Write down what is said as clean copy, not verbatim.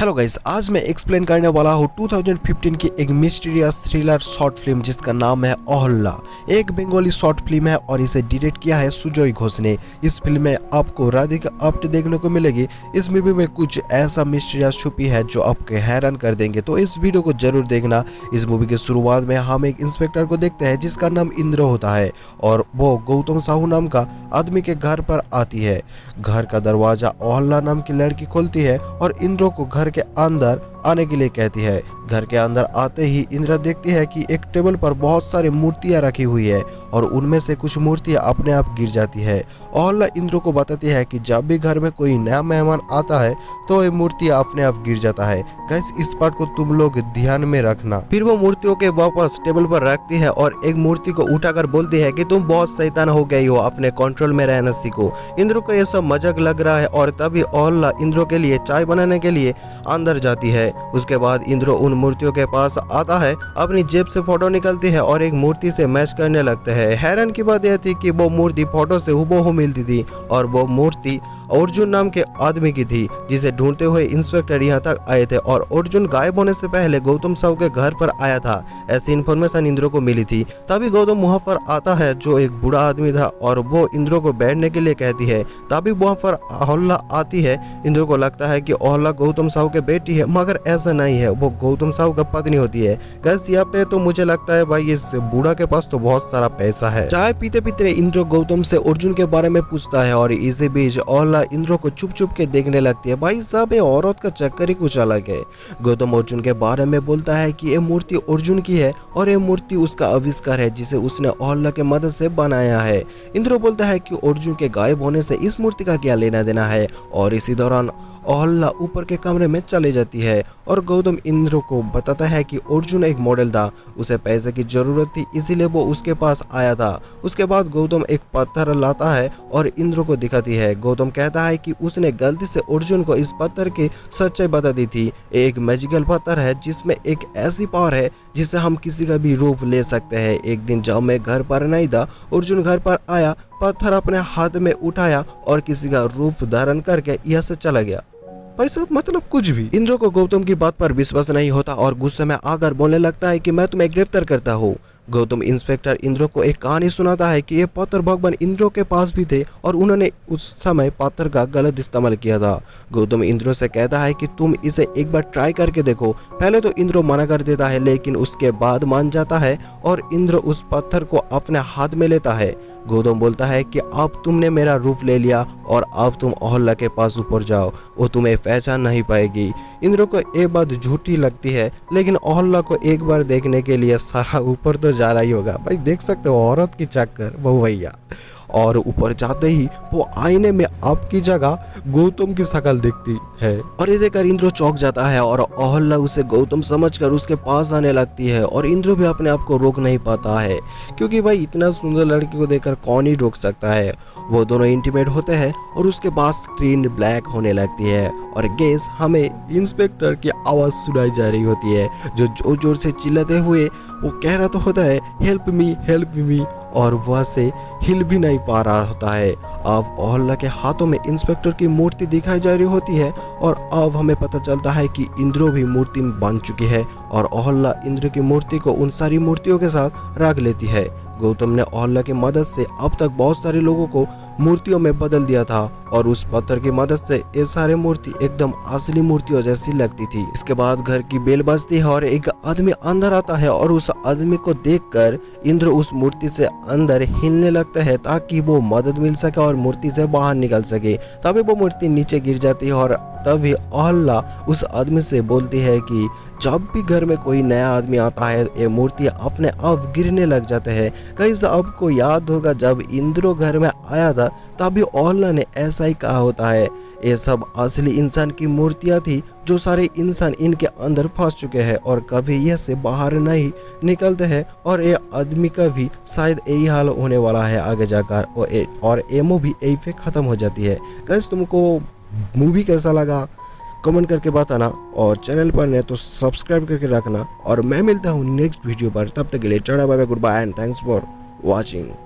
Hello guys, आज मैं explain करने वाला हूँ 2015 की एक मिस्टीरियस थ्रिलर शॉर्ट फिल्म जिसका नाम है अहल्ला। एक बंगाली शॉर्ट फिल्म है और इसे डायरेक्ट किया है सुजय घोष ने। इस फिल्म में आपको राधिका आप्टे देखने को मिलेगी। इस मूवी में कुछ ऐसा मिस्टीरियस छुपी है जो आपको हैरान कर देंगे, तो इस वीडियो को जरूर देखना। इस मूवी के शुरुआत में हम एक इंस्पेक्टर को देखते हैं जिसका नाम इंद्र होता है और वो गौतम साहू नाम का आदमी के घर पर आती है। घर का दरवाजा अहल्ला नाम की लड़की खोलती है और इंद्र को घर के अंदर आने के लिए कहती है। घर के अंदर आते ही इंद्र देखती है कि एक टेबल पर बहुत सारी मूर्तियां रखी हुई है और उनमें से कुछ मूर्तियां अपने आप गिर जाती है। अहल्ला इंद्र को बताती है कि जब भी घर में कोई नया मेहमान आता है तो ये मूर्तियां अपने आप गिर जाता है। गाइस, इस पार्ट को तुम लोग ध्यान में रखना। फिर वो मूर्तियों के वापस टेबल पर रखती है और एक मूर्ति को उठाकर बोलती है कि तुम बहुत शैतान हो गई हो, अपने कंट्रोल में रहना सीखो। इंद्र को यह सब मजाक लग रहा है और तभी अहल्ला इंद्र के लिए चाय बनाने के लिए अंदर जाती है। उसके बाद इंद्र उन मूर्तियों के पास आता है, अपनी जेब से फोटो निकलती है और एक मूर्ति से मैच करने लगते हैं। हैरान की बात यह थी कि वो मूर्ति फोटो से हूबहू मिलती थी और वो मूर्ति अर्जुन नाम के आदमी की थी जिसे ढूंढते हुए इंस्पेक्टर यहाँ तक आए थे और अर्जुन गायब होने से पहले गौतम साहू के घर पर आया था। ऐसी इन्फॉर्मेशन इंद्र को मिली थी। तभी गौतम वहाँ पर आता है जो एक बूढ़ा आदमी था और वो इंद्र को बैठने के लिए कहती है। तभी वहाँ पर अहल्ला आती है। इंद्र को लगता है कि अहल्ला गौतम साहू के बेटी है, मगर ऐसा नहीं है, वो गौतम साहू का पत्नी होती है। गैस, यहाँ पे तो मुझे लगता है भाई इस बूढ़ा के पास तो बहुत सारा पैसा है। चाय पीते पीते इंद्र गौतम से अर्जुन के बारे में पूछता है और इसी बीच अहल्ला इंद्र को चुप चुप के देखने लगती है। भाई साहब, ये औरत का चक्कर ही कुछ अलग है। गौतम अर्जुन के बारे में बोलता है कि ये मूर्ति अर्जुन की है और ये मूर्ति उसका आविष्कार है जिसे उसने अहल्ला के मदद से बनाया है। इंद्र बोलता है कि अर्जुन के गायब होने से इस मूर्ति का क्या लेना देना है और इसी दौरान अहल्ला ऊपर के कमरे में चली जाती है और गौतम इंद्र को बताता है कि अर्जुन एक मॉडल था, उसे पैसे की जरूरत थी इसीलिए वो उसके पास आया था। उसके बाद गौतम एक पत्थर लाता है और इंद्र को दिखाती है। गौतम कहता है कि उसने गलती से अर्जुन को इस पत्थर की सच्चाई बता दी थी। एक मैजिकल पत्थर है जिसमें एक ऐसी पावर है जिससे हम किसी का भी रूप ले सकते हैं। एक दिन जब मैं घर पर नहीं था, अर्जुन घर पर आया, पत्थर अपने हाथ में उठाया और किसी का रूप धारण करके यहाँ से चला गया। भाई साहब, मतलब कुछ भी। इंद्र को गौतम की बात पर विश्वास नहीं होता और गुस्से में आकर बोलने लगता है कि मैं तुम्हें गिरफ्तार करता हूँ। गौतम इंस्पेक्टर इंद्र को एक कहानी सुनाता है कि ये पत्थर भगवान इंद्र के पास भी थे और उन्होंने उस समय पत्थर का गलत इस्तेमाल किया था। गौतम इंद्र से कहता है कि तुम इसे एक बार ट्राई करके देखो। पहले तो इंद्र मना कर देता है लेकिन उसके बाद मान जाता है और इंद्र उस पत्थर को अपने हाथ में लेता है। गौतम बोलता है कि अब तुमने मेरा रूप ले लिया और अब तुम अहल्ला के पास ऊपर जाओ, वो तुम्हें पहचान नहीं पाएगी। इंद्र को ये बात झूठी लगती है लेकिन अहल्ला को एक बार देखने के लिए सारा ऊपर तो जा रहा ही होगा। भाई देख सकते हो औरत की चक्कर बहु भैया। और ऊपर जाते ही वो आईने में आपकी जगह गौतम की शक्ल दिखती है और ये देखकर इंद्र चौंक जाता है और अहल्ला उसे गौतम समझकर उसके पास आने लगती है और इंद्र भी अपने आप को रोक नहीं पाता है क्योंकि भाई इतना सुंदर लड़की को देखकर कौन ही रोक सकता है। वो दोनों इंटीमेट होते हैं और उसके बाद स्क्रीन ब्लैक होने लगती है और गैस हमें इंस्पेक्टर की आवाज सुनाई जा रही होती है जो जोर जोर से चिल्लाते हुए वो कह रहा तो होता है हेल्प मी और वह से हिल भी नहीं पा रहा होता है। अब अहल्ला के हाथों में इंस्पेक्टर की मूर्ति दिखाई जा रही होती है और अब हमें पता चलता है कि इंद्र भी मूर्ति बन चुकी है और अहल्ला इंद्र की मूर्ति को उन सारी मूर्तियों के साथ रख लेती है। गौतम ने अहल्ला की मदद से अब तक बहुत सारे लोगों को मूर्तियों में बदल दिया था और उस पत्थर की मदद से ये सारे मूर्ति एकदम असली मूर्तियों जैसी लगती थी। इसके बाद घर की बेल बजती है और एक आदमी अंदर आता है और उस आदमी को देखकर इंद्र उस मूर्ति से अंदर हिलने लगता है ताकि वो मदद मिल सके और मूर्ति से बाहर निकल सके। तभी वो मूर्ति नीचे गिर जाती है और तभी अहल्ला उस आदमी से बोलती है कि जब भी घर में कोई नया आदमी आता है ये मूर्ति अपने आप गिरने लग जाते हैं। कहीं आपको याद होगा जब इंद्र घर में आया था तभी अहल्ला ने ऐसा ही कहा होता है। ये सब असली इंसान की मूर्तियां थी जो सारे इंसान इनके अंदर फंस चुके हैं और कभी यह से बाहर नहीं निकलते हैं और ये आदमी का भी शायद यही हाल होने वाला है आगे जाकर और ये मूवी यही पे खत्म हो जाती है। गाइस, तुमको मूवी कैसा लगा कमेंट करके बताना और चैनल पर नहीं तो सब्सक्राइब करके रखना और मैं मिलता हूँ नेक्स्ट वीडियो पर। तब तक के लिए tata bye bye, goodbye and thanks for watching.